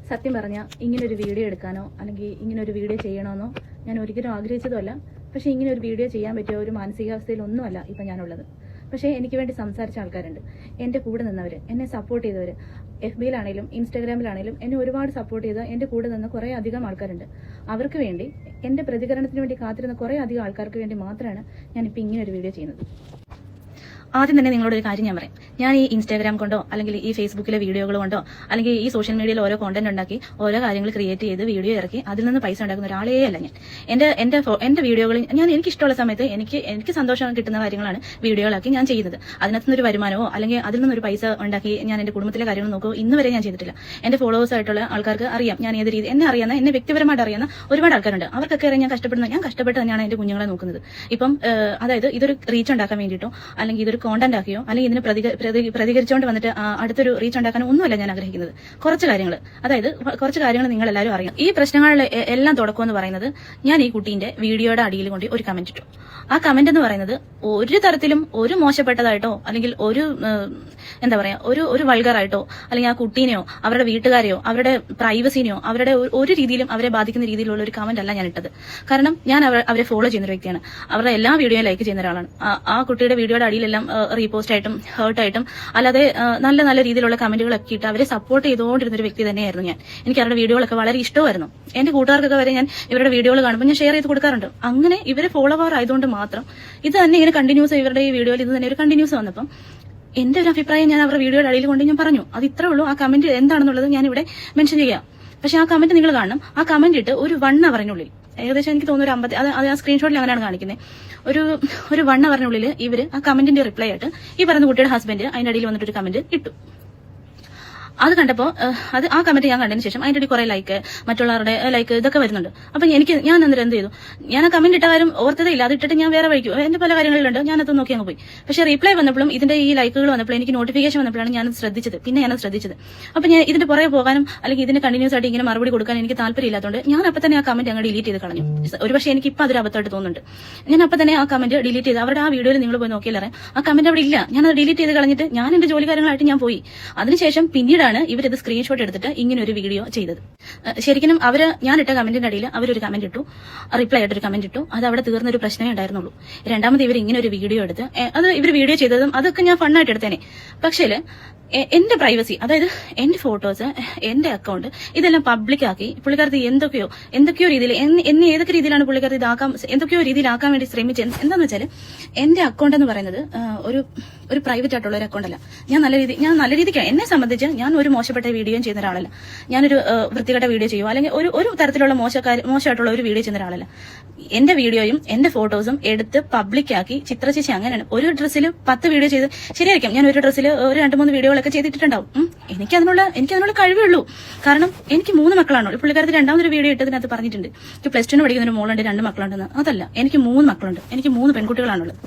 സത്യം പറഞ്ഞാൽ ഇങ്ങനൊരു വീഡിയോ എടുക്കാനോ അല്ലെങ്കിൽ ഇങ്ങനൊരു വീഡിയോ ചെയ്യണമെന്നോ ഞാൻ ഒരിക്കലും ആഗ്രഹിച്ചതുമല്ല. പക്ഷേ ഇങ്ങനെ ഒരു വീഡിയോ ചെയ്യാൻ പറ്റിയ ഒരു മാനസികാവസ്ഥയിലൊന്നുമല്ല ഇപ്പം ഞാനുള്ളത്. പക്ഷേ എനിക്ക് വേണ്ടി സംസാരിച്ച ആൾക്കാരുണ്ട്, എൻ്റെ കൂടെ നിന്നവർ, എന്നെ സപ്പോർട്ട് ചെയ്തവർ, FBയിലാണേലും ഇൻസ്റ്റാഗ്രാമിലാണേലും എന്നെ ഒരുപാട് സപ്പോർട്ട് ചെയ്ത എൻ്റെ കൂടെ നിന്ന് കുറേ അധികം ആൾക്കാരുണ്ട്. അവർക്ക് വേണ്ടി, എൻ്റെ പ്രതികരണത്തിന് വേണ്ടി കാത്തിരുന്ന കുറേ അധികം ആൾക്കാർക്ക് വേണ്ടി മാത്രമാണ് ഞാനിപ്പോൾ ഇങ്ങനെ ഒരു വീഡിയോ ചെയ്യുന്നത്. ആദ്യം തന്നെ നിങ്ങളോട് ഒരു കാര്യം ഞാൻ പറയാം. ഞാൻ ഈ ഇൻസ്റ്റാഗ്രാം കൊണ്ടോ അല്ലെങ്കിൽ ഈ ഫേസ്ബുക്കിലെ വീഡിയോകൾ കൊണ്ടോ അല്ലെങ്കിൽ ഈ സോഷ്യൽ മീഡിയയിൽ ഓരോ കോണ്ടന്റ് ഉണ്ടാക്കി ഓരോ കാര്യങ്ങൾ ക്രിയേറ്റ് ചെയ്ത് വീഡിയോ ഇറക്കി അതിൽ നിന്ന് പൈസ ഉണ്ടാക്കുന്ന ഒരാളേ അല്ല ഞാൻ. എൻ്റെ വീഡിയോകളിൽ ഞാൻ എനിക്ക് ഇഷ്ടമുള്ള സമയത്ത് എനിക്ക് സന്തോഷം കിട്ടുന്ന കാര്യങ്ങളാണ് വീഡിയോകളാക്കി ഞാൻ ചെയ്യുന്നത്. അതിനകത്തുനിന്നൊരു വരുമാനമോ അല്ലെങ്കിൽ അതിൽ നിന്നൊരു പൈസ ഉണ്ടാക്കി ഞാൻ എൻ്റെ കുടുംബത്തിലെ കാര്യങ്ങൾ നോക്കുമോ ഇന്ന് വരെ ഞാൻ ചെയ്തിട്ടില്ല. എൻ്റെ ഫോളോവേഴ്സ് ആയിട്ടുള്ള ആൾക്കാർക്ക് അറിയാം ഞാൻ ഏത് രീതി, എന്നെ അറിയാവുന്ന, എന്നെ വ്യക്തിപരമായിട്ട് അറിയുന്ന ഒരുപാട് ആൾക്കാരുണ്ട്. അവർക്കൊക്കെ അറിയാം ഞാൻ കഷ്ടപ്പെട്ട് തന്നെയാണ് എൻ്റെ കുഞ്ഞുങ്ങളെ നോക്കുന്നത്. ഇപ്പം അതായത് ഇതൊരു റീച്ച് ഉണ്ടാക്കാൻ വേണ്ടിയിട്ടോ അല്ലെങ്കിൽ ഇതൊരു കോണ്ടന്റ് ആക്കിയോ അല്ലെങ്കിൽ ഇതിന് പ്രതികരിച്ചുകൊണ്ട് വന്നിട്ട് അടുത്തൊരു റീച്ച് ഉണ്ടാക്കാനോ ഒന്നുമല്ല ഞാൻ ആഗ്രഹിക്കുന്നത്. കുറച്ച് കാര്യങ്ങൾ നിങ്ങൾ എല്ലാവരും അറിയാം. ഈ പ്രശ്നങ്ങളിൽ എല്ലാം തുടക്കം എന്ന് പറയുന്നത് ഞാൻ ഈ കുട്ടീന്റെ വീഡിയോയുടെ അടിയിൽ കൊണ്ട് ഒരു കമന്റ് ഇട്ടു. ആ കമന്റ് എന്ന് പറയുന്നത് ഒരു തരത്തിലും ഒരു മോശപ്പെട്ടതായിട്ടോ അല്ലെങ്കിൽ ഒരു എന്താ പറയാ ഒരു വൾഗറായിട്ടോ അല്ലെങ്കിൽ ആ കുട്ടീനെയോ അവരുടെ വീട്ടുകാരെയോ അവരുടെ പ്രൈവസിനെയോ അവരുടെ ഒരു രീതിയിലും അവരെ ബാധിക്കുന്ന രീതിയിലുള്ള ഒരു കമന്റ് അല്ല ഞാൻ ഇട്ടത്. കാരണം ഞാൻ അവരെ ഫോളോ ചെയ്യുന്ന ഒരു വ്യക്തിയാണ്. അവരുടെ എല്ലാ വീഡിയോയും ലൈക്ക് ചെയ്യുന്ന ഒരാളാണ്. ആ കുട്ടിയുടെ വീഡിയോയുടെ അടിയിലെല്ലാം റീപോസ്റ്റ് ആയിട്ടും ഹേർട്ടായിട്ടും അല്ലാതെ നല്ല നല്ല രീതിയിലുള്ള കമന്റുകളൊക്കെ ഇട്ട് അവരെ സപ്പോർട്ട് ചെയ്തുകൊണ്ടിരുന്ന ഒരു വ്യക്തി തന്നെയായിരുന്നു ഞാൻ. എനിക്ക് അവരുടെ വീഡിയോകളൊക്കെ വളരെ ഇഷ്ടമായിരുന്നു. എന്റെ കൂട്ടുകാർക്കൊക്കെ വരെ ഞാൻ ഇവരുടെ വീഡിയോകൾ കാണുമ്പോൾ ഞാൻ ഷെയർ ചെയ്ത് കൊടുക്കാറുണ്ട്. അങ്ങനെ ഇവരെ ഫോളോവർ ആയതുകൊണ്ട് മാത്രം ഇത് തന്നെ ഇങ്ങനെ കണ്ടിന്യൂസ് ഇവരുടെ ഈ വീഡിയോയിൽ ഇത് തന്നെ ഒരു കണ്ടിന്യൂസ് വന്നപ്പം എന്റെ ഒരു അഭിപ്രായം ഞാൻ അവരുടെ വീഡിയോയുടെ അടിയിൽ കൊണ്ട് ഞാൻ പറഞ്ഞു. അത് ഇത്രേ ഉള്ളൂ. ആ കമന്റ് എന്താണെന്നുള്ളത് ഞാൻ ഇവിടെ മെൻഷൻ ചെയ്യാം. പക്ഷെ ആ കമന്റ് നിങ്ങൾ കാണണം. ആ കമന്റ് ഇട്ട് ഒരു 1 അവറിനുള്ളിൽ ഏകദേശം എനിക്ക് തോന്നുന്നു ഒരു 50, അത് ആ സ്ക്രീൻഷോട്ടിൽ അങ്ങനെയാണ് കാണിക്കുന്നത്. ഒരു 1 അവറിനുള്ളിൽ ഇവര് ആ കമന്റിന്റെ റിപ്ലൈ ആയിട്ട് ഈ പറയുന്ന കുട്ടിയുടെ ഹസ്ബൻഡ് അതിന്റെ അടിയിൽ വന്നിട്ട് ഒരു കമന്റ് ഇട്ടു. അത് കണ്ടപ്പോൾ ആ കമന്റ് ഞാൻ കണ്ടതിന് ശേഷം അതിന്റെ കുറെ ലൈക്ക്, മറ്റുള്ളവരുടെ ലൈക്ക് ഇതൊക്കെ വരുന്നുണ്ട്. അപ്പൊ ഞാൻ അന്നേരം എന്ത് ചെയ്തു, ഞാൻ ആ കമന്റ് ഇട്ട കാര്യം ഓർത്തതേ ഇല്ല. അത് ഇട്ടിട്ട് ഞാൻ വേറെ വഴിക്കും എന്റെ പല കാര്യങ്ങളിലുണ്ട്, ഞാനത് നോക്കി അങ്ങ് പോയി. പക്ഷെ റിപ്ലൈ വന്നപ്പോഴും ഇതിന്റെ ഈ ലൈക്കുകൾ വന്നപ്പോഴും എനിക്ക് നോട്ടിഫിക്കേഷൻ വന്നപ്പോഴാണ് ഞാനത് ശ്രദ്ധിച്ചത്. അപ്പൊ ഞാൻ ഇതിന്റെ പുറകെ പോകാനും അല്ലെങ്കിൽ ഇതിന് കണ്ടിന്യൂസ് ആയിട്ട് ഇങ്ങനെ മറുപടി കൊടുക്കാൻ എനിക്ക് താല്പര്യമില്ലാത്തതുകൊണ്ട് ഞാൻ അപ്പൊ തന്നെ ആ കമന്റ് അങ്ങ് ഡിലീറ്റ് ചെയ്ത് കളഞ്ഞു. ഒരുപക്ഷെ എനിക്ക് ഇപ്പൊ അതൊരു അബദ്ധമായിട്ട് തോന്നുന്നുണ്ട്. ഞാൻ അപ്പൊ തന്നെ ആ കമന്റ് ഡിലീറ്റ് ചെയ്ത് അവരുടെ ആ വീഡിയോയിൽ നിങ്ങൾ പോയി നോക്കിയാലേ ആ കമന്റ് അവിടെ ഇല്ല. ഞാനത് ഡിലീറ്റ് ചെയ്ത് കളഞ്ഞിട്ട് ഞാൻ എന്റെ ജോലി കാര്യങ്ങളായിട്ട് ഞാൻ പോയി. അതിനുശേഷം പിന്നീടാണ് ഇവരിത് സ്ക്രീൻഷോട്ട് എടുത്തിട്ട് ഇങ്ങനെ ഒരു വീഡിയോ ചെയ്തത്. ശരിക്കും ഞാൻ ഇട്ട കമന്റിന്റെ അടിയിൽ അവരൊരു കമന്റ് ഇട്ടു, റിപ്ലൈ ആയിട്ടൊരു കമന്റ് ഇട്ടു. അത് അവിടെ തീർന്നൊരു പ്രശ്നമേ ഉണ്ടായിരുന്നുള്ളൂ. രണ്ടാമത് ഇവർ ഇങ്ങനെ ഒരു വീഡിയോ എടുത്ത് അത് ഇവർ വീഡിയോ ചെയ്തതും അതൊക്കെ ഞാൻ ഫണ്ണായിട്ട് എടുത്തേനെ. പക്ഷേ എന്റെ പ്രൈവസി, അതായത് എന്റെ ഫോട്ടോസ്, എന്റെ അക്കൗണ്ട് ഇതെല്ലാം പബ്ലിക് ആക്കി പുള്ളിക്കാരത്തി എന്തൊക്കെയോ രീതിയിൽ ഏതൊക്കെ രീതിയിലാണ് പുള്ളിക്കാരത്തി എന്തൊക്കെയോ രീതിയിലാക്കാൻ വേണ്ടി ശ്രമിച്ചത്. എന്താന്ന് വെച്ചാൽ എന്റെ അക്കൗണ്ട് എന്ന് പറയുന്നത് ഒരു പ്രൈവറ്റ് ആയിട്ടുള്ള ഒരു അക്കൗണ്ട് അല്ല. ഞാൻ നല്ല രീതിക്ക് എന്നെ സംബന്ധിച്ച് ഞാൻ ഒരു മോശപ്പെട്ട വീഡിയോ ചെയ്യുന്ന ഒരാളല്ല. ഞാനൊരു വൃത്തികെട്ട വീഡിയോ ചെയ്യുമോ അല്ലെങ്കിൽ ഒരു തരത്തിലുള്ള മോശമായിട്ടുള്ള ഒരു വീഡിയോ ചെയ്യുന്ന ഒരാളല്ല. എന്റെ വീഡിയോയും എന്റെ ഫോട്ടോസും എടുത്ത് പബ്ലിക് ആക്കി ചിത്രചേച്ചി അങ്ങനെയാണ് ഒരു ഡ്രസ്സിൽ 10 വീഡിയോ ചെയ്ത് ശരിയായിരിക്കും. ഞാൻ ഒരു ഡ്രസ്സിൽ ഒരു 2-3 വീഡിയോകളൊക്കെ ചെയ്തിട്ടുണ്ടാവും. എനിക്കതിനുള്ള കഴിവേ ഉള്ളൂ. കാരണം എനിക്ക് 3 മക്കളാണ്. പുള്ളിക്കാരത്തി രണ്ടാമതൊരു വീഡിയോ ഇട്ടതിനകത്ത് പറഞ്ഞിട്ടുണ്ട് എനിക്ക് +2 പഠിക്കുന്ന ഒരു മോളുണ്ട്, 2 മക്കളുണ്ടെന്ന്. അതല്ല, എനിക്ക് 3 മക്കളുണ്ട്. എനിക്ക് 3 പെൺകുട്ടികളാണുള്ളത്.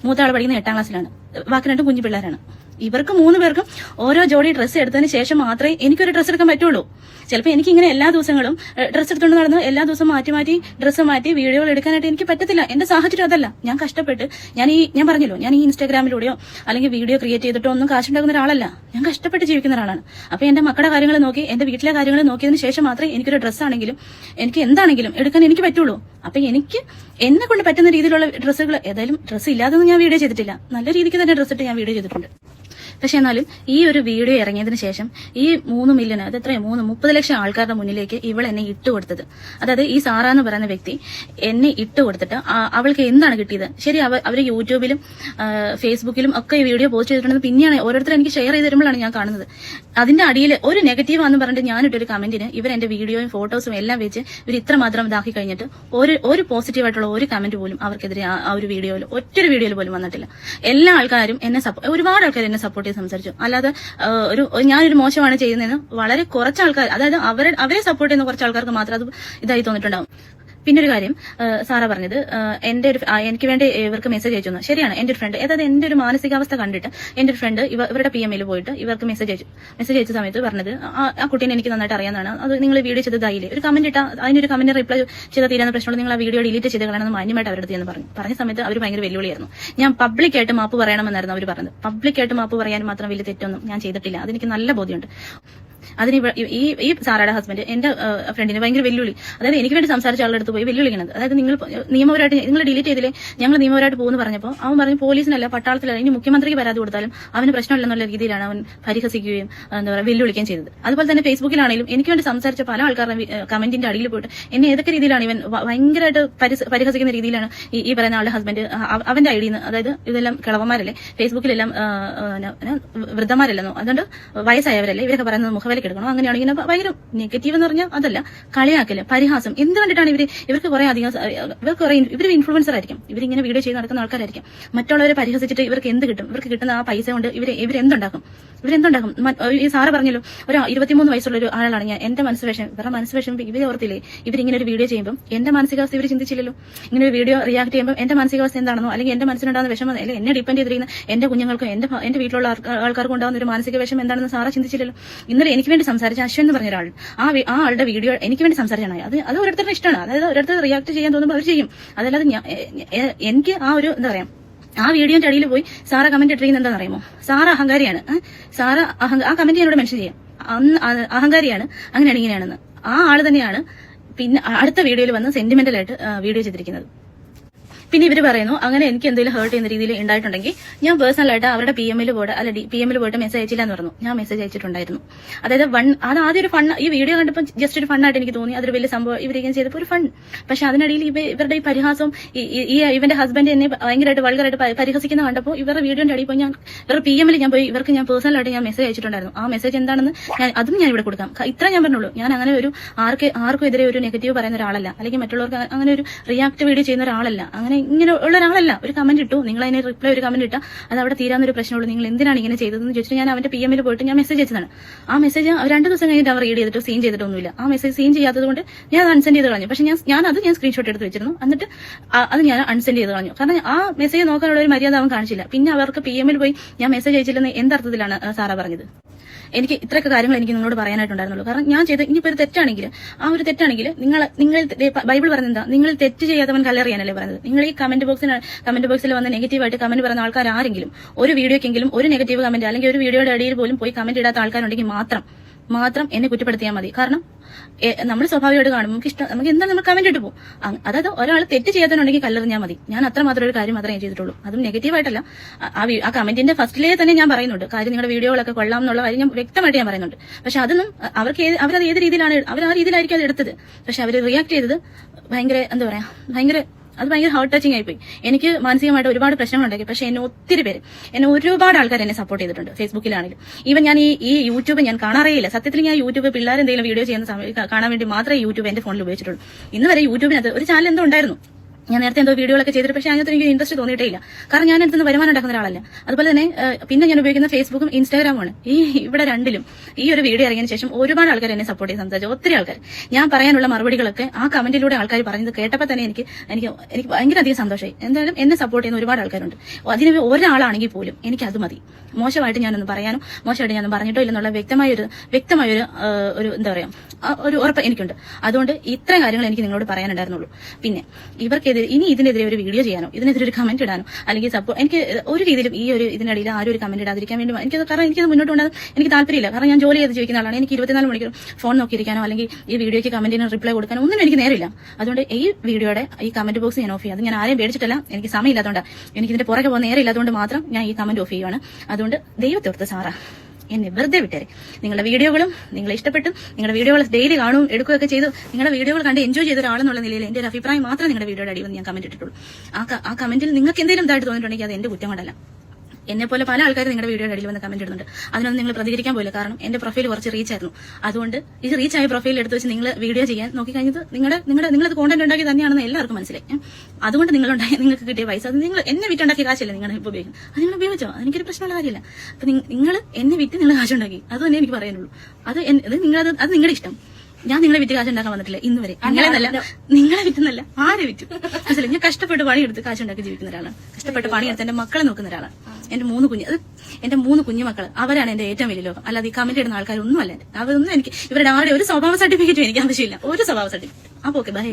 മൂത്ത ആൾ പഠിക്കുന്ന 8ാം ക്ലാസ്സിലാണ്. ബാക്കി 2 കുഞ്ഞു പിള്ളേരാണ്. ഇവർക്ക് 3 പേർക്കും ഓരോ ജോഡി ഡ്രസ്സ് എടുത്തതിന് ശേഷം മാത്രമേ എനിക്കൊരു ഡ്രസ്സ് എടുക്കാൻ പറ്റുള്ളൂ. ചിലപ്പോൾ എനിക്ക് ഇങ്ങനെ എല്ലാ ദിവസങ്ങളും ഡ്രസ്സ് എടുത്തുകൊണ്ട് നടന്ന് എല്ലാ ദിവസവും മാറ്റി ഡ്രസ്സ് മാറ്റി വീഡിയോകൾ എടുക്കാനായിട്ട് എനിക്ക് പറ്റത്തില്ല. എന്റെ സാഹചര്യം അതല്ല. ഞാൻ കഷ്ടപ്പെട്ട് ഞാൻ പറഞ്ഞല്ലോ, ഞാൻ ഈ ഇൻസ്റ്റാഗ്രാമിലൂടെയോ അല്ലെങ്കിൽ വീഡിയോ ക്രിയേറ്റ് ചെയ്തിട്ടോ ഒന്നും കാശുണ്ടാക്കുന്ന ഒരാളല്ല. ഞാൻ കഷ്ടപ്പെട്ട് ജീവിക്കുന്ന ഒരാളാണ്. അപ്പൊ എന്റെ മക്കളുടെ കാര്യങ്ങൾ നോക്കി എന്റെ വീട്ടിലെ കാര്യങ്ങൾ നോക്കിയതിന് ശേഷം മാത്രമേ എനിക്കൊരു ഡ്രസ്സാണെങ്കിലും എനിക്ക് എന്താണെങ്കിലും എടുക്കാൻ എനിക്ക് പറ്റുള്ളൂ. അപ്പൊ എനിക്ക് എന്നെ കൊണ്ട് പറ്റുന്ന രീതിയിലുള്ള ഡ്രസ്സുകൾ, ഏതായാലും ഡ്രസ്സ് ഇല്ലാതൊന്നും ഞാൻ വീഡിയോ ചെയ്തിട്ടില്ല. നല്ല രീതിക്ക് തന്നെ ഡ്രസ്സ് ഇട്ട് ഞാൻ വീഡിയോ ചെയ്തിട്ടുണ്ട്. പക്ഷെ എന്നാലും ഈ ഒരു വീഡിയോ ഇറങ്ങിയതിന് ശേഷം ഈ 3 മില്യൺ, അത് എത്രയോ 30 ലക്ഷം ആൾക്കാരുടെ മുന്നിലേക്ക് ഇവൾ എന്നെ ഇട്ടുകൊടുത്തത്, അതായത് ഈ സാറ എന്ന് പറയുന്ന വ്യക്തി എന്നെ ഇട്ടുകൊടുത്തിട്ട് അവൾക്ക് എന്താണ് കിട്ടിയത്? ശരി, അവര് യൂട്യൂബിലും ഫേസ്ബുക്കിലും ഒക്കെ ഈ വീഡിയോ പോസ്റ്റ് ചെയ്തിട്ടുണ്ടെന്ന് പിന്നെയാണ് ഓരോരുത്തർ എനിക്ക് ഷെയർ ചെയ്ത് തരുമ്പോഴാണ് ഞാൻ കാണുന്നത്. അതിന്റെ അടിയിൽ ഒരു നെഗറ്റീവ് ആണെന്ന് പറഞ്ഞിട്ട് ഞാനിട്ടൊരു കമന്റിന് ഇവർ എന്റെ വീഡിയോയും ഫോട്ടോസും എല്ലാം വെച്ച് ഇവർ ഇത്രമാത്രം ഇതാക്കി കഴിഞ്ഞിട്ട് ഒരു പോസിറ്റീവായിട്ടുള്ള ഒരു കമന്റ് പോലും അവർക്കെതിരെ ആ ഒരു വീഡിയോയിൽ ഒറ്റൊരു വീഡിയോയിൽ പോലും വന്നിട്ടില്ല. എല്ലാ ആൾക്കാരും ഒരുപാട് ആൾക്കാർ എന്നെ സപ്പോർട്ട് സംസാരിച്ചു. അല്ലാതെ ഞാനൊരു മോശമാണ് ചെയ്യുന്നതെന്ന് വളരെ കുറച്ച് ആൾക്കാർ, അതായത് അവരെ സപ്പോർട്ട് ചെയ്യുന്ന കുറച്ച് ആൾക്കാർക്ക് മാത്രം അത് ഇതായി തോന്നിട്ടുണ്ടാവും. പിന്നെ ഒരു കാര്യം സാറ പറഞ്ഞത്, എനിക്ക് വേണ്ടി ഇവർക്ക് മെസ്സേജ് അയച്ചു. ശരിയാണ്. എന്റെ ഒരു ഫ്രണ്ട്, അതായത് എന്റെ ഒരു മാനസികാവസ്ഥ കണ്ടിട്ട് എന്റെ ഒരു ഫ്രണ്ട് ഇവരുടെ PMയിൽ പോയിട്ട് ഇവർക്ക് മെസ്സേജ് അയച്ച സമയത്ത് പറഞ്ഞത്, ആ കുട്ടീനെ എനിക്ക് നന്നായിട്ട് അറിയാവുന്നതാണ്, അത് നിങ്ങൾ വീഡിയോ ചെയ്തതായില്ലേ, ഒരു കമന്റ് ഇട്ടാ അതിനൊരു കമന്റ് റിപ്ലൈ ചെയ്താൽ തീരാവുന്ന പ്രശ്നമുള്ള, നിങ്ങൾ ആ വീഡിയോ ഡിലീറ്റ് ചെയ്ത് കളയണമെന്ന് മാന്യമായിട്ട് അവരുടെ അടുത്ത് പറഞ്ഞ സമയത്ത് അവർ ഭയങ്കര വെല്ലുവിളിയായിരുന്നു. ഞാൻ പബ്ലിക്കായിട്ട് മാപ്പ് പറയണമെന്നായിരുന്നു അവർ പറഞ്ഞത്. പബ്ലിക്കായിട്ട് മാപ്പ് പറയാൻ മാത്രം വലിയ തെറ്റൊന്നും ഞാൻ ചെയ്തിട്ടില്ല. അതെനിക്ക് നല്ല ബോധ്യമുണ്ട്. അതിന് ഈ സാറയുടെ ഹസ്ബൻഡ് എന്റെ ഫ്രണ്ടിന് ഭയങ്കര വെല്ലുവിളി, അതായത് എനിക്ക് വേണ്ടി സംസാരിച്ച ആളുടെ അടുത്ത് പോയി വെല്ലുവിളിക്കുന്നത്. അതായത് നിങ്ങൾ നിയമപരമായിട്ട് നിങ്ങൾ ഡിലീറ്റ് ചെയ്തില്ലേ, ഞങ്ങൾ നിയമപരമായിട്ട് പോകുന്നു പറഞ്ഞപ്പോൾ അവൻ പറഞ്ഞു പോലീസിനല്ല പട്ടാളത്തിലല്ല ഇനി മുഖ്യമന്ത്രിക്ക് പരാതി കൊടുത്താലും അവന് പ്രശ്നമില്ലെന്നുള്ള രീതിയിലാണ് അവൻ പരിഹസിക്കുകയും എന്താ പറയുക വെല്ലുവിളിക്കുകയും ചെയ്തത്. അതുപോലെ തന്നെ ഫേസ്ബുക്കിലാണെങ്കിലും എനിക്ക് വേണ്ടി സംസാരിച്ച പല ആൾക്കാരുടെ കമന്റിന്റെ അടിയിൽ പോയിട്ട് എന്നെ ഏതൊക്കെ രീതിയിലാണ് ഇവൻ ഭയങ്കരമായിട്ട് പരിഹസിക്കുന്ന രീതിയിലാണ് ഈ പറയുന്ന ആളുടെ ഹസ്ബൻഡ് അവന്റെ ഐഡിയിൽ നിന്ന്, അതായത് ഇതെല്ലാം കിളവന്മാരല്ലേ, ഫേസ്ബുക്കിലെല്ലാം വൃദ്ധമാരല്ലെന്നോ അതുകൊണ്ട് വയസ്സായവരല്ലേ ഇവരൊക്കെ പറയുന്നത് മുഖവിലേക്ക് എടുക്കണം, അങ്ങനെയാണ് ഇങ്ങനെ ഭയങ്കര നെഗറ്റീവ് എന്ന് പറഞ്ഞാൽ അതല്ല, കളിയാക്കല്, പരിഹാസം. എന്ത് കണ്ടിട്ടാണ് ഇവർക്ക് കുറെ അധികം ഇവർ ഇൻഫ്ലുവൻസർ ആയിരിക്കും, ഇവരിങ്ങനെ വീഡിയോ ചെയ്ത് നടക്കുന്ന ആൾക്കാരായിരിക്കും. മറ്റുള്ളവരെ പരിഹസിച്ചിട്ട് ഇവർക്ക് എന്ത് കിട്ടും? ഇവർക്ക് കിട്ടുന്ന ആ പൈസ കൊണ്ട് ഇവരെന്തുണ്ടാക്കും? ഈ സാറ് പറഞ്ഞല്ലോ, ഒരു 23 വയസ്സുള്ള ഒരു ആളാണ് ഞാൻ. എന്റെ ഇവരുടെ മനസ്സ് വിഷമം ഇവരെ ഓർത്തില്ലേ? ഇവരിങ്ങനെ ഒരു വീഡിയോ ചെയ്യുമ്പോൾ എന്റെ മാനസികാവസ്ഥ ഇവർ ചിന്തിച്ചില്ലല്ലോ. ഇങ്ങനെ ഒരു വീഡിയോ റിയാക്ട് ചെയ്യുമ്പോൾ എന്റെ മാനസികാവസ്ഥ എന്താണെന്നോ അല്ലെങ്കിൽ എന്റെ മനസ്സിലുണ്ടാകുന്ന വിഷമം അല്ലെങ്കിൽ എന്നെ ഡിപ്പെൻഡ് ചെയ്തിരിക്കുന്ന എന്റെ കുഞ്ഞുങ്ങൾക്കും എന്റെ വീട്ടിലുള്ള ആൾക്കാർക്കും ഉണ്ടാകുന്ന ഒരു മാനസിക വിഷമം എന്താണെന്ന് സാറ ചിന്തിച്ചില്ലല്ലോ. ഇന്നലെ എനിക്ക് വേണ്ടി സംസാരിച്ച അശ്വൻ എന്ന് പറഞ്ഞ ഒരാൾ ആ ആളുടെ വീഡിയോ എനിക്ക് വേണ്ടി സംസാരിച്ചാണ്. അത് ഓരോരുത്തരുടെ ഇഷ്ടമാണ്. അതായത് ഓരോരുത്തർ റിയാക്ട് ചെയ്യാൻ തോന്നുമ്പോൾ അവർ ചെയ്യും. അതല്ലാതെ എനിക്ക് ആ ഒരു എന്താ പറയാ ആ വീഡിയോന്റെ അടിയിൽ പോയി സാറ കമന്റ് ഇട്ടിരിക്കുന്നത് എന്താണെന്ന് അറിയുമോ? സാറ അഹങ്കാരിയാണ്, സാറ ആ കമന്റ് എന്നോട് മെൻഷൻ ചെയ്യാം, അഹങ്കാരിയാണ്, അങ്ങനെയാണ് ഇങ്ങനെയാണെന്ന്. ആ ആള് തന്നെയാണ് പിന്നെ അടുത്ത വീഡിയോയിൽ വന്ന് സെന്റിമെന്റലായിട്ട് വീഡിയോ ചെയ്തിരിക്കുന്നത്. പിന്നെ ഇവർ പറയുന്നു അങ്ങനെ എനിക്ക് എന്തെങ്കിലും ഹേർട്ട് ചെയ്യുന്ന രീതിയിൽ ഉണ്ടായിട്ടുണ്ടെങ്കിൽ ഞാൻ പേഴ്സണലായിട്ട് അവരുടെ PM-ൽ പോയിട്ട് മെസ്സേജ് അയച്ചില്ല എന്ന് പറഞ്ഞു. ഞാൻ മെസ്സേജ് അയച്ചിട്ടുണ്ടായിരുന്നു. അതായത് അത് ആദ്യം ഒരു ഫൺ, ഈ വീഡിയോ കണ്ടപ്പോൾ ജസ്റ്റ് ഒരു ഫണ്ണായിട്ട് എനിക്ക് തോന്നി, അതൊരു വലിയ സംഭവം ഇവരിങ്ങനെ ചെയ്തപ്പോൾ ഒരു ഫൺ. പക്ഷെ അതിനിടയിൽ ഇവരുടെ ഈ പരിഹാസവും ഇവന്റെ ഹസ്ബൻഡ് എന്നെ ഭയങ്കരമായിട്ട് വൾഗറായിട്ട് പരിഹസിക്കുന്ന കണ്ടപ്പോൾ ഇവരുടെ വീഡിയോന്റെ അടിയിൽ പോയി ഇവരുടെ PM-ൽ ഇവർക്ക് ഞാൻ പേഴ്സണലായിട്ട് ഞാൻ മെസ്സേജ് അയച്ചിട്ടുണ്ടായിരുന്നു. ആ മെസ്സേജ് എന്താണെന്ന് അതും ഞാൻ ഇവിടെ കൊടുക്കാം. ഇത്ര ഞാൻ പറഞ്ഞുള്ളൂ. ഞാൻ അങ്ങനെ ഒരു ആർക്കും എതിരെ ഒരു നെഗറ്റീവ് പറയുന്ന ഒരാളല്ല, അല്ലെങ്കിൽ മറ്റുള്ളവർക്ക് അങ്ങനെ ഒരു റിയാക്ട് വീഡിയോ ചെയ്യുന്ന ഒരാളല്ല, അങ്ങനെ ഇങ്ങനെ ഉള്ള ഒരാളല്ല. ഒരു കമന്റ് ഇട്ടു, നിങ്ങൾ അതിന് റിപ്ലൈ ഒരു കമന്റ് ഇട്ടാൽ അത് അവിടെ തീരാന്നൊരു പ്രശ്നമുള്ളൂ. നിങ്ങൾ എന്തിനാണ് ഇങ്ങനെ ചെയ്തതെന്ന് ചോദിച്ചിട്ട് ഞാൻ അവന്റെ PM-ൽ പോയിട്ട് ഞാൻ മെസ്സേജ് അയച്ചതാണ്. ആ മെസ്സേജ് 2 ദിവസം കഴിഞ്ഞിട്ട് അവർ റീഡ് ചെയ്തിട്ട് സീൻ ചെയ്തിട്ടൊന്നുമില്ല. ആ മെസ്സേജ് സീൻ ചെയ്യാത്തത് കൊണ്ട് ഞാൻ അൺസെൻഡ് ചെയ്ത് കളഞ്ഞു. പക്ഷെ ഞാൻ സ്ക്രീൻഷോട്ട് എടുത്ത് വെച്ചിരുന്നു. എന്നിട്ട് അത് ഞാൻ അൺസെൻഡ് ചെയ്ത് കളഞ്ഞു. കാരണം ആ മെസ്സേജ് നോക്കാനുള്ള ഒരു മര്യാദ അവൻ കാണിച്ചില്ല. പിന്നെ അവർക്ക് PM-ൽ പോയി ഞാൻ മെസ്സേജ് അയച്ചില്ലെന്ന് എന്തർത്ഥത്തിലാണ് സാറ പറഞ്ഞത്? എനിക്ക് ഇത്രയൊക്കെ കാര്യങ്ങൾ എനിക്ക് നിങ്ങളോട് പറയാനായിട്ടുണ്ടായിരുന്നുള്ളൂ. കാരണം ഞാൻ ചെയ്ത് ഇനിയിപ്പോ ഒരു തെറ്റാണെങ്കിൽ നിങ്ങൾ ബൈബിൾ പറയുന്നത് എന്താ? നിങ്ങൾ തെറ്റ് ചെയ്യാത്തവൻ കല്ലെറിയാനല്ലേ പറയുന്നത്. നിങ്ങൾ ഈ കമന്റ് ബോക്സിൽ വന്ന് നെഗറ്റീവായിട്ട് കമന്റ് പറയുന്ന ആൾക്കാർ ആരെങ്കിലും ഒരു വീഡിയോക്കെങ്കിലും ഒരു നെഗറ്റീവ് കമന്റ് അല്ലെങ്കിൽ ഒരു വീഡിയോയുടെ അടിയിൽ പോലും പോയി കമന്റ് ഇടാത്ത ആൾക്കാരുണ്ടെങ്കിൽ മാത്രം എന്നെ കുറ്റപ്പെടുത്തിയാൽ മതി. കാരണം നമ്മൾ സ്വാഭാവികമായിട്ട് കാണും, നമുക്ക് എന്താണ് നമ്മൾ കമന്റ് ഇട്ട് പോകും. അതായത് ഒരാൾ തെറ്റ് ചെയ്യാത്തതുണ്ടെങ്കിൽ കല്ലെറിഞ്ഞാൽ മതി. ഞാൻ അത്രമാത്രം ഒരു കാര്യം മാത്രമേ ചെയ്തിട്ടുള്ളൂ. അതും നെഗറ്റീവായിട്ടല്ല. ആ കമന്റിന്റെ ഫസ്റ്റിലേ തന്നെ ഞാൻ പറയുന്നുണ്ട് കാര്യം, നിങ്ങളുടെ വീഡിയോകളൊക്കെ കൊള്ളാം എന്നുള്ള കാര്യം ഞാൻ വ്യക്തമായിട്ട് ഞാൻ പറയുന്നുണ്ട്. പക്ഷെ അതൊന്നും അവരത് ഏത് രീതിയിലാണ് അവർ ആ രീതിയിലായിരിക്കും അത് എടുത്തത്. പക്ഷെ അവർ റിയാക്ട് ചെയ്തത് ഭയങ്കര ഹാർട്ട് ടച്ചിങ് ആയിപ്പോയി. എനിക്ക് മാനസികമായിട്ട് ഒരുപാട് പ്രശ്നങ്ങളുണ്ടാക്കി. പക്ഷെ എന്നെ ഒരുപാട് ആൾക്കാർ എന്നെ സപ്പോർട്ട് ചെയ്തിട്ടുണ്ട്. ഫേസ്ബുക്കിലാണെങ്കിലും ഈവൻ ഞാൻ ഈ യൂട്യൂബ് ഞാൻ കാണാറേയില്ല. സത്യത്തിൽ ഞാൻ യൂട്യൂബ് പിള്ളേരെന്തെങ്കിലും വീഡിയോ ചെയ്യുന്ന സമയത്ത് കാണാൻ വേണ്ടി മാത്രമേ യൂട്യൂബ് എന്റെ ഫോണിൽ ഉപയോഗിച്ചിട്ടുള്ളൂ. ഇന്ന് വരെ യൂട്യൂബിനകത്ത് ഒരു ചാനൽ എന്തോ ഉണ്ടായിരുന്നു. ഞാൻ നേരത്തെ എന്തോ വീഡിയോകളൊക്കെ ചെയ്തിട്ട് പക്ഷേ അതിനകത്ത് എനിക്ക് ഇൻട്രസ്റ്റ് തോന്നിയിട്ടേ ഇല്ല. കാരണം ഞാൻ അടുത്തുനിന്ന് വരുമാനം ഉണ്ടാക്കുന്ന ഒരാളല്ല. അതുപോലെ തന്നെ പിന്നെ ഞാൻ ഉപയോഗിക്കുന്ന ഫേസ്ബുക്കും ഇൻസ്റ്റാഗ്രാമുമാണ്. ഇവിടെ രണ്ടിലും ഈ ഒരു വീഡിയോ ഇറങ്ങിയതിന് ശേഷം ഒരുപാട് ആൾക്കാർ എന്നെ സപ്പോർട്ട് ചെയ്ത് സംസാരിച്ചു. ഒത്തിരി ആൾക്കാർ. ഞാൻ പറയാനുള്ള മറുപടികളൊക്കെ ആ കമന്റിലൂടെ ആൾക്കാർ പറയുന്നത് കേട്ടപ്പോൾ തന്നെ എനിക്ക് ഭയങ്കര അധികം സന്തോഷമായി. എന്തായാലും എന്നെ സപ്പോർട്ട് ചെയ്യുന്ന ഒരുപാട് ആൾക്കാരുണ്ട്. അതിന് ഒരാളാണെങ്കിൽ പോലും എനിക്ക് അത് മതി. മോശമായിട്ട് ഞാനൊന്നും പറയാനോ മോശമായിട്ട് ഞാനൊന്നും പറഞ്ഞിട്ടോ ഇല്ലെന്നുള്ള വ്യക്തമായൊരു എന്താ പറയാ ഒരു ഉറപ്പ് എനിക്കുണ്ട്. അതുകൊണ്ട് ഇത്രയും കാര്യങ്ങൾ എനിക്ക് നിങ്ങളോട് പറയാനുണ്ടായിരുന്നുള്ളൂ. പിന്നെ ഇവർക്കെതിരെ ഇനി ഇതിനെതിരെ ഒരു വീഡിയോ ചെയ്യാനോ ഇതിനെതിരെ ഒരു കമന്റ് ഇടാനോ അല്ലെങ്കിൽ സപ്പോർട്ട് എനിക്ക് ഒരു രീതിയിലും ഈ ഒരു ഇതിനിടയിൽ ആരും ഒരു കമന്റ് ഇടാതിരിക്കാൻ വേണ്ടി കാരണം എനിക്കത് മുന്നോട്ട് കൊണ്ടാൽ എനിക്ക് താല്പര്യമില്ല. കാരണം ഞാൻ ജോലി ചെയ്ത് ജീവിക്കുന്ന ആളാണ്. എനിക്ക് 24 മണിക്കൂർ ഫോൺ നോക്കിയിരിക്കാനോ അല്ലെങ്കിൽ ഈ വീഡിയോയ്ക്ക് കമന്റിന് റിപ്ലൈ കൊടുക്കാനോ ഒന്നും എനിക്ക് നേരമില്ല. അതുകൊണ്ട് ഈ വീഡിയോയുടെ ഈ കമന്റ് ബോക്സ് ഞാൻ ഓഫ് ചെയ്യും. അത് ഞാൻ ആരെയും പേടിച്ചിട്ടല്ല, എനിക്ക് സമയമില്ലാത്തതുകൊണ്ട് എനിക്ക് ഇതിന്റെ പുറകെ പോകുന്ന നേരമില്ലാത്തതുകൊണ്ട് മാത്രം ഞാൻ ഈ കമന്റ് ഓഫ് ചെയ്യുവാണ്. അതുകൊണ്ട് ദൈവത്തോർത്ത് സാറ എന്നെ വെറുതെ വിട്ടേരെ. നിങ്ങളുടെ വീഡിയോകളും നിങ്ങളെ ഇഷ്ടപ്പെട്ടും നിങ്ങളുടെ വീഡിയോകൾ ഡെയിലി കാണുകയും എടുക്കുകയൊക്കെ ചെയ്തു നിങ്ങളുടെ വീഡിയോകൾ കണ്ട് എൻജോയ് ചെയ്ത ഒരാളെന്നുള്ള നിലയിൽ എന്റെ ഒരു അഭിപ്രായം മാത്രമേ നിങ്ങളുടെ വീഡിയോയുടെ അടിയിൽ ഞാൻ കമന്റ് ഇട്ടിട്ടുള്ളൂ. ആ കമന്റിൽ നിങ്ങൾക്ക് എന്തെങ്കിലും ഇതായിട്ട് തോന്നിയിട്ടുണ്ടെങ്കിൽ അത് എന്റെ കുറ്റം കൊണ്ടല്ല. എന്നെ പോലെ പല ആൾക്കാരും നിങ്ങളുടെ വീഡിയോയുടെ അടിയിൽ വന്ന് കമന്റ് ഇടുന്നുണ്ട്. അതിനൊന്നും നിങ്ങൾ പ്രതികരിക്കാൻ പോയില്ല. കാരണം എന്റെ പ്രൊഫൈൽ കുറച്ച് റീച്ച് ആയിരുന്നു. അതുകൊണ്ട് ഈ റീച്ച് ആയ പ്രൊഫൈൽ എടുത്ത് വെച്ച് നിങ്ങൾ വീഡിയോ ചെയ്യാൻ നോക്കിക്കഴിഞ്ഞത് നിങ്ങളത് കോണ്ടന്റ് ഉണ്ടാക്കി തന്നെയാണെന്ന് എല്ലാവർക്കും മനസ്സിലായി. അതുകൊണ്ട് നിങ്ങൾക്ക് കിട്ടിയ പൈസ അത് നിങ്ങൾ എന്നെ വിറ്റുണ്ടാക്കിയ കാശല്ലേ നിങ്ങൾ ഇപ്പോൾ ഉപയോഗിക്കുന്നത്. അത് നിങ്ങൾ ഉപയോഗിച്ചോ, എനിക്കൊരു പ്രശ്നമുള്ള കാര്യമില്ല. അപ്പൊ നിങ്ങൾ എന്നെ വിറ്റ് നിങ്ങൾ കാശുണ്ടാക്കി, അത് തന്നെ എനിക്ക് പറയാനുള്ളൂ. അത് നിങ്ങളുടെ ഇഷ്ടം. ഞാൻ നിങ്ങളെ വിറ്റ് കാശുണ്ടാക്കാൻ വന്നിട്ടില്ല ഇന്ന് വരെ. നിങ്ങളെ വിറ്റുന്നല്ല, ആരെ വിറ്റു മനസ്സിലായി. ഞാൻ കഷ്ടപ്പെട്ട് പണിയെടുത്ത് കാശുണ്ടാക്കി ജീവിക്കുന്ന ഒരാളാണ്. കഷ്ടപ്പെട്ട് പണിയെടുത്ത് എന്റെ മക്കളെ നോക്കുന്ന ഒരാളാണ്. എന്റെ 3 കുഞ്ഞുമക്കൾ, അവരാണ് എന്റെ ഏറ്റവും വലിയ ലോകം. അല്ലാതെ ഈ കമന്റ് ഇടുന്ന ആൾക്കാരൊന്നും അല്ല. അതൊന്നും ഇവരുടെ ആരുടെ ഒരു സ്വഭാവ സർട്ടിഫിക്കറ്റും എനിക്ക് ആവശ്യമില്ല. ഒരു സ്വഭാവ സർട്ടിഫിക്കറ്റ്. അപ്പൊ ഓക്കെ, ബൈ.